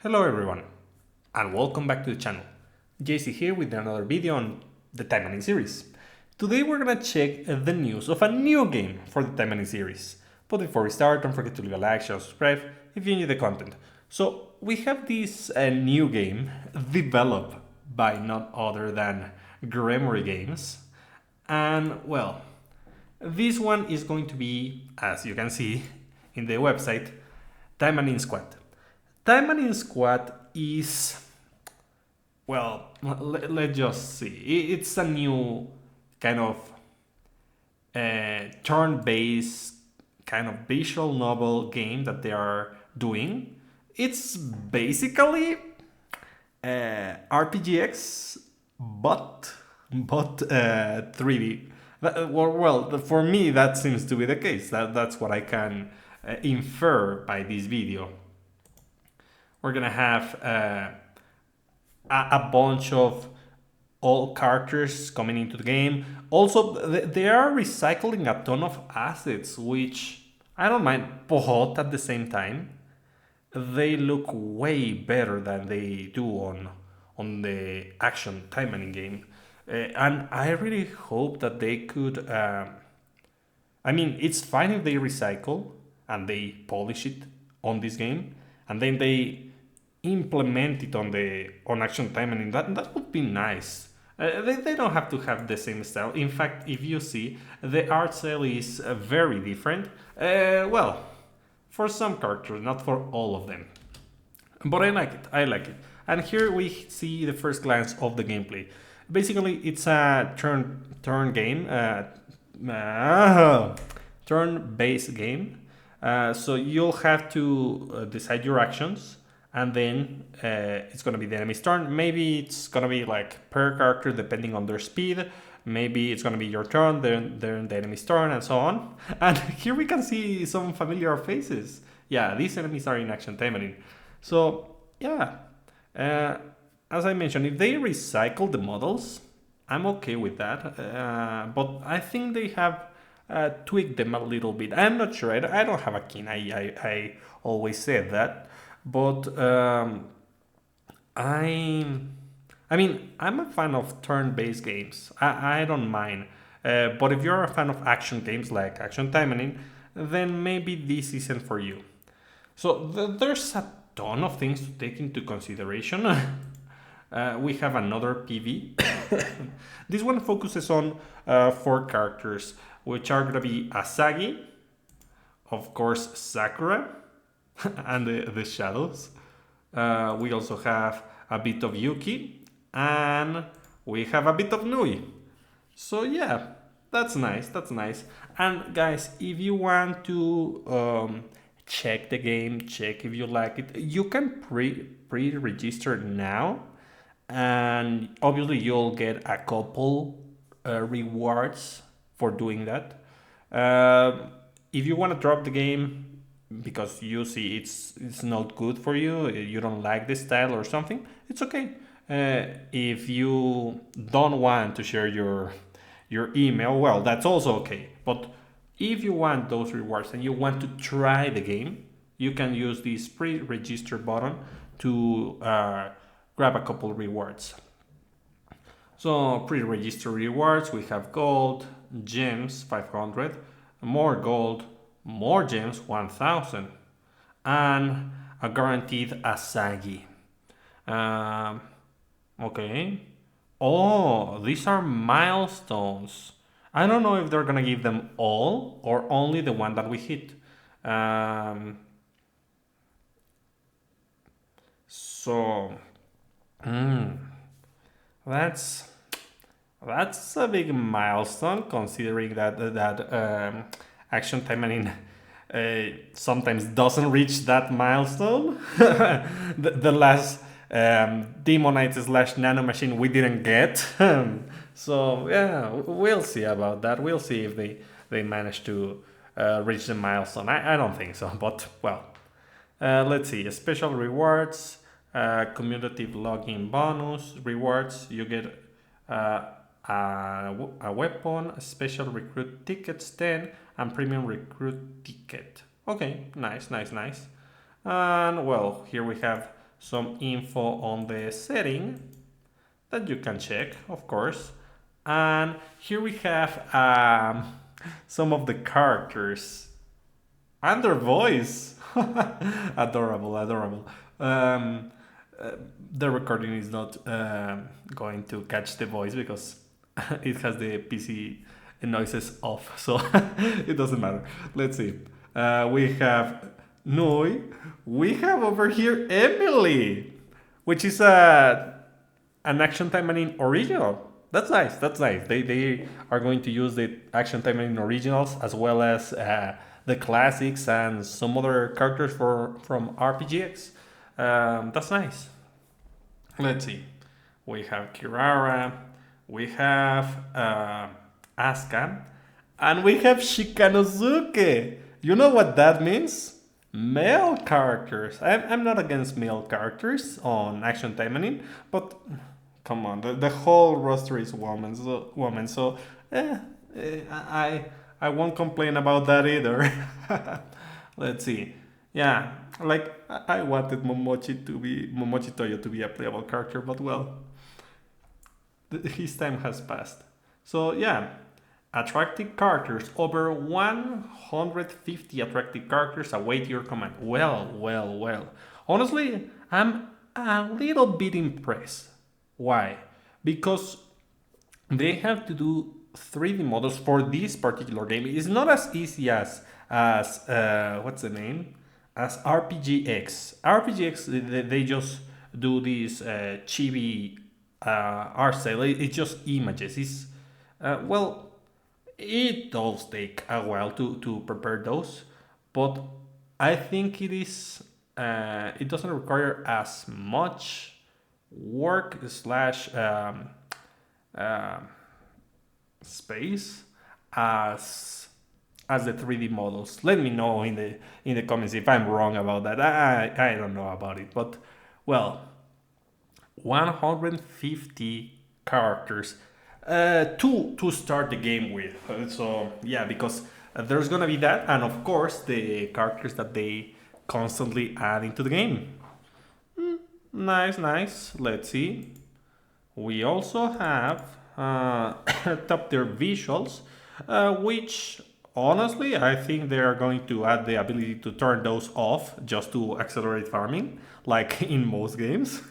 Hello everyone, and welcome back to the channel. JC here with another video on the Taimanin series. Today we're gonna check the news of a new game for the Taimanin series. But before we start, don't forget to leave a like, share, subscribe if you enjoy the content. So we have this new game developed by none other than Gremory Games. And well, this one is going to be, as you can see in the website, Taimanin Squad. Taimanin Squad is, well, let's just see. It's a new kind of turn-based kind of visual novel game that they are doing. It's basically RPGX, but 3D. Well, for me that seems to be the case. That's what I can infer by this video. We're gonna have a bunch of all characters coming into the game. Also, they are recycling a ton of assets, which I don't mind, but at the same time, they look way better than they do on the action Taimanin game. And I really hope that they could. I mean, it's fine if they recycle and they polish it on this game, and then they implement it on action Taimanin. That would be nice. They don't have to have the same style. In fact, if you see, the art style is very different. Well, for some characters, not for all of them. But I like it. I like it. And here we see the first glance of the gameplay. Basically, it's a turn game, turn-based game. So you'll have to decide your actions, and then it's gonna be the enemy's turn. Maybe it's gonna be like per character depending on their speed. Maybe it's gonna be your turn, then the enemy's turn, and so on. And here we can see some familiar faces. Yeah, these enemies are in action Taimanin. So yeah, as I mentioned, if they recycle the models, I'm okay with that. But I think they have tweaked them a little bit. I'm not sure. I don't have a keen. I always said that. But I mean, I'm a fan of turn-based games. I don't mind. But if you're a fan of action games like Action Taimanin, then maybe this isn't for you. So there's a ton of things to take into consideration. We have another PV. This one focuses on 4 characters, which are gonna be Asagi, of course Sakura, and the shadows. We also have a bit of Yuki, and we have a bit of Nui. So yeah, that's nice. That's nice. And guys, if you want to check the game, check if you like it, you can pre-register now, and obviously you'll get a couple rewards for doing that. If you want to drop the game because you see it's not good for you, you don't like the style or something, it's okay. If you don't want to share your email, well, that's also okay. But if you want those rewards and you want to try the game, you can use this pre-register button to grab a couple rewards. So pre-register rewards, we have gold, gems 500, more gold, more gems 1000, and a guaranteed Asagi. Okay. Oh, these are milestones. I don't know if they're gonna give them all or only the one that we hit. So, that's a big milestone considering that Action Taimanin sometimes doesn't reach that milestone. The last Demonite / Nano Machine we didn't get. So yeah, we'll see about that. We'll see if they manage to reach the milestone. I don't think so, but well, let's see. Special rewards, cumulative login bonus rewards. You get a weapon, a special recruit tickets 10, and premium recruit ticket. Okay, nice. And well, here we have some info on the setting that you can check, of course. And here we have some of the characters and their voice. Adorable, adorable. Um, uh, the recording is not going to catch the voice because it has the PC noises off, so it doesn't matter. Let's see. We have Nui. We have over here Emily, which is an Action Taimanin original. That's nice. That's nice. They are going to use the Action Taimanin originals as well as the classics and some other characters from RPGX. That's nice. Let's see. We have Kirara. We have Asuka. And we have Shikanosuke. You know what that means? Male characters. I'm not against male characters on Action Taimanin, but come on, the whole roster is woman, so I won't complain about that either. Let's see. Yeah, like I wanted Momochi Toyo to be a playable character, but well, his time has passed. So yeah, attractive characters. Over 150 attractive characters await your command. Well, well, well. Honestly, I'm a little bit impressed. Why? Because they have to do 3D models for this particular game. It's not as easy as what's the name? As RPGX. RPGX they just do this chibi art style. It's just images. It's well, it does take a while to prepare those, but I think it doesn't require as much work slash uh, space as the 3D models. Let me know in the comments if I'm wrong about that. I don't know about it, but well, 150 characters to start the game with. So yeah, because there's gonna be that, and of course the characters that they constantly add into the game. Nice, nice. Let's see. We also have top tier visuals, which honestly I think they are going to add the ability to turn those off just to accelerate farming, like in most games.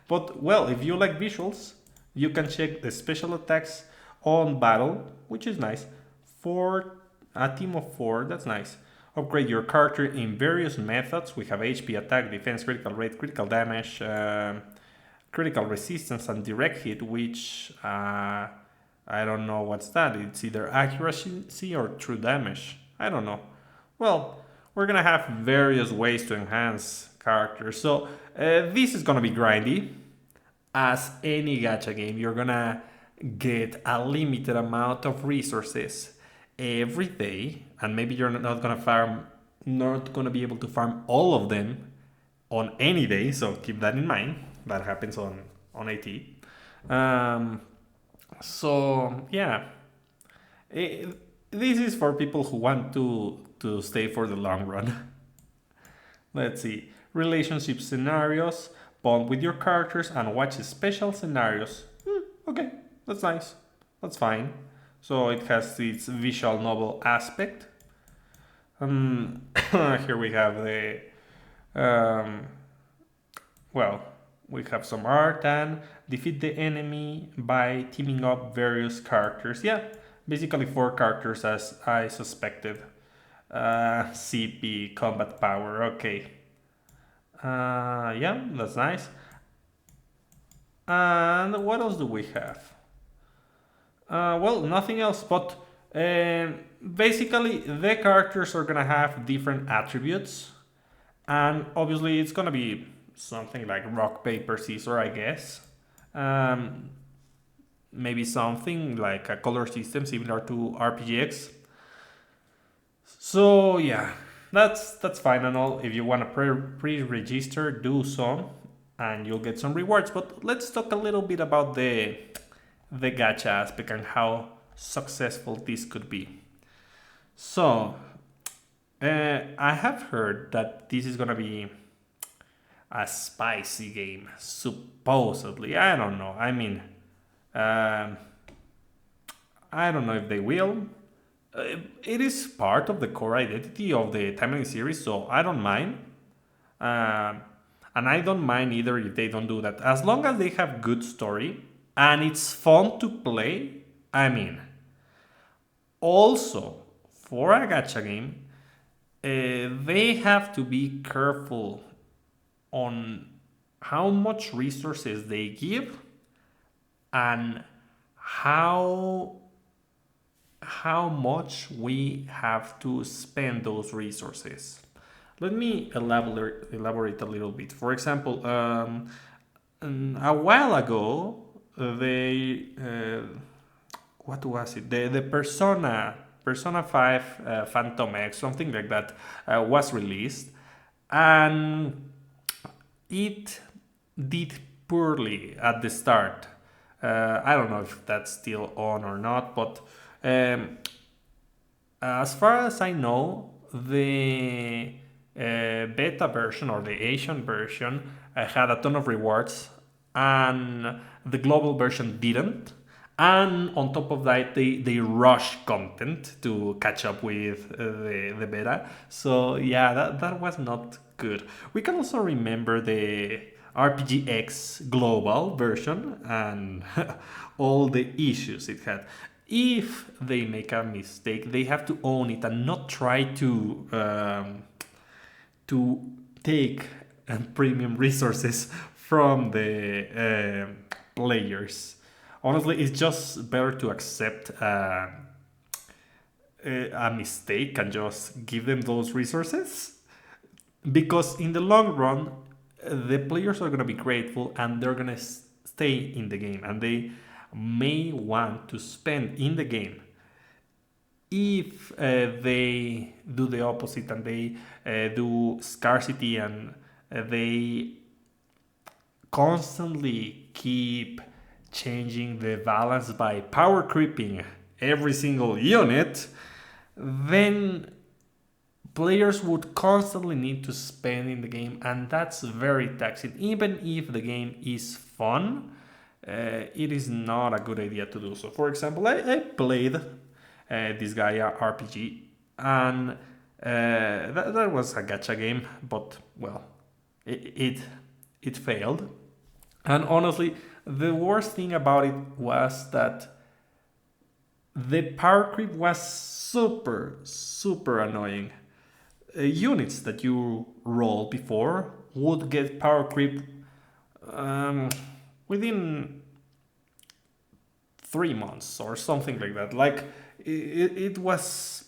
But well, if you like visuals, you can check the special attacks on battle, which is nice. For a team of 4, that's nice. Upgrade your character in various methods. We have HP, attack, defense, critical rate, critical damage, critical resistance, and direct hit, which I don't know what's that. It's either accuracy or true damage. I don't know. Well, we're gonna have various ways to enhance characters. So this is gonna be grindy. As any gacha game, you're gonna get a limited amount of resources every day, and maybe you're not gonna be able to farm all of them on any day. So keep that in mind. That happens on AT. So yeah, this is for people who want to stay for the long run. Let's see. Relationship scenarios. Bond with your characters and watch special scenarios. Okay, that's nice. That's fine. So it has its visual novel aspect. Here we have the well, we have some art and defeat the enemy by teaming up various characters. Yeah, basically 4 characters as I suspected. CP, combat power, okay. Yeah, that's nice. And what else do we have? Well, nothing else, but basically the characters are gonna have different attributes, and obviously it's gonna be something like rock, paper, scissors, I guess. Um, Maybe something like a color system similar to RPGX. So yeah, that's fine and all. If you want to pre-register, do so, and you'll get some rewards. But let's talk a little bit about the gacha aspect and how successful this could be. So I have heard that this is gonna be a spicy game, supposedly. I don't know. I mean, um, I don't know if they will. It is part of the core identity of the Taimanin series, so I don't mind. Um, and I don't mind either if they don't do that. As long as they have good story and it's fun to play, I mean, also for a gacha game, they have to be careful on how much resources they give and how how much we have to spend those resources. Let me elaborate a little bit. For example, a while ago, they what was it? The Persona 5 Phantom X, something like that, was released, and it did poorly at the start. I don't know if that's still on or not, but um, as far as I know, the beta version or the Asian version had a ton of rewards, and the global version didn't. And on top of that, they rush content to catch up with the beta. So yeah, that was not good. We can also remember the RPG X global version and all the issues it had. If they make a mistake, they have to own it and not try to take premium resources from the players. Honestly, it's just better to accept a mistake and just give them those resources, because in the long run, the players are going to be grateful and they're going to stay in the game, and they may want to spend in the game. If they do the opposite and they do scarcity and they constantly keep changing the balance by power creeping every single unit, then players would constantly need to spend in the game, and that's very taxing. Even if the game is fun, it is not a good idea to do so. For example, I played this Gaia RPG, and that was a gacha game, but well, it it failed. And honestly, the worst thing about it was that the power creep was super annoying. Units that you roll before would get power creep um, within 3 months or something like that. Like it was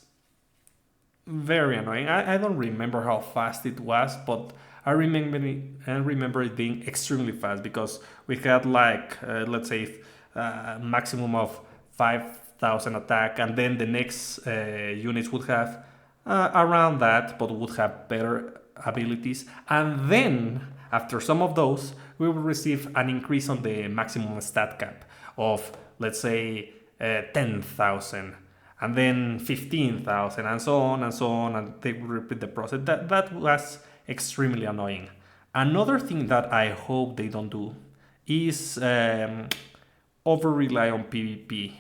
very annoying. I don't remember how fast it was, but I remember it being extremely fast because we had like let's say maximum of 5,000 attack, and then the next units would have around that, but would have better abilities, and then after some of those, we will receive an increase on the maximum stat cap of let's say 10,000, and then 15,000, and so on and so on, and they will repeat the process. That was extremely annoying. Another thing that I hope they don't do is over rely on PvP.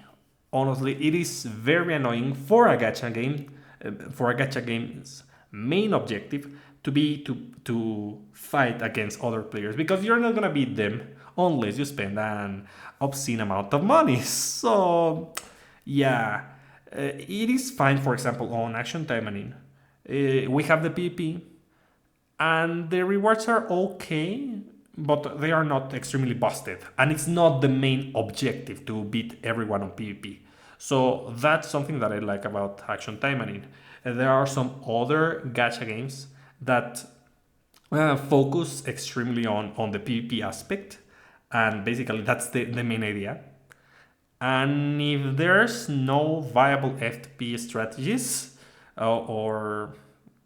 Honestly, it is very annoying for a gacha game, for a gacha game's main objective to be to fight against other players, because you're not gonna beat them unless you spend an obscene amount of money. So yeah, it is fine. For example, on Action Taimanin, we have the PvP, and the rewards are okay, but they are not extremely busted, and it's not the main objective to beat everyone on PvP. So that's something that I like about Action Taimanin. There are some other gacha games that focus extremely on the PvP aspect, and basically that's the main idea. And if there's no viable FTP strategies, or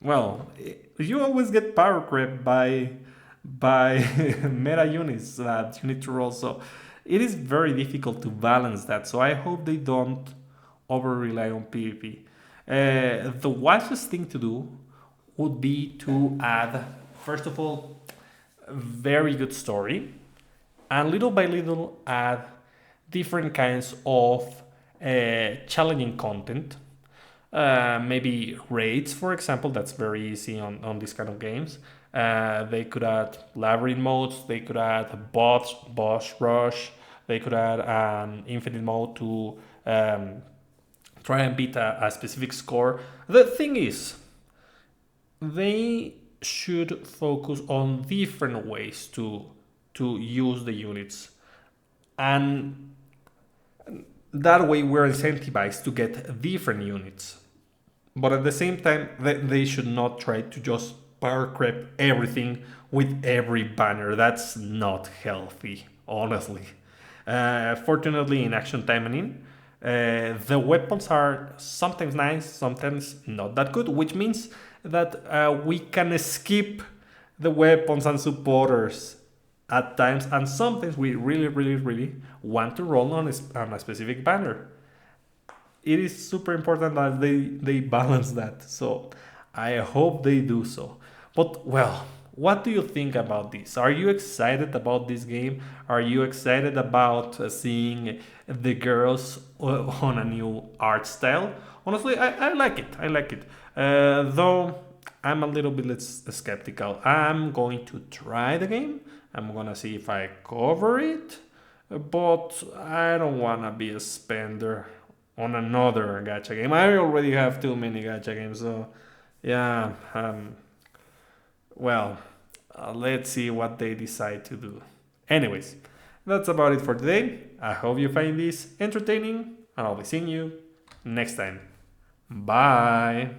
well, you always get power creep by meta units that you need to roll. So it is very difficult to balance that. So I hope they don't over rely on PvP. The wisest thing to do would be to add, first of all, very good story, and little by little add different kinds of challenging content. Maybe raids, for example, that's very easy on these kind of games. They could add labyrinth modes, they could add boss rush, they could add an infinite mode to try and beat a specific score. The thing is, they should focus on different ways to use the units, and that way we're incentivized to get different units. But at the same time, they should not try to just power creep everything with every banner. That's not healthy, honestly. Fortunately, in Action Taimanin, the weapons are sometimes nice, sometimes not that good, which means that we can skip the weapons and supporters at times, and sometimes we really, really, really want to roll on a specific banner. It is super important that they balance that. So I hope they do so. But well, what do you think about this? Are you excited about this game? Are you excited about seeing the girls on a new art style? Honestly, I like it. I like it. Though I'm a little bit less skeptical. I'm going to try the game. I'm gonna see if I cover it, but I don't wanna be a spender on another gacha game. I already have too many gacha games, so yeah. Well, let's see what they decide to do. Anyways, that's about it for today. I hope you find this entertaining, and I'll be seeing you next time. Bye.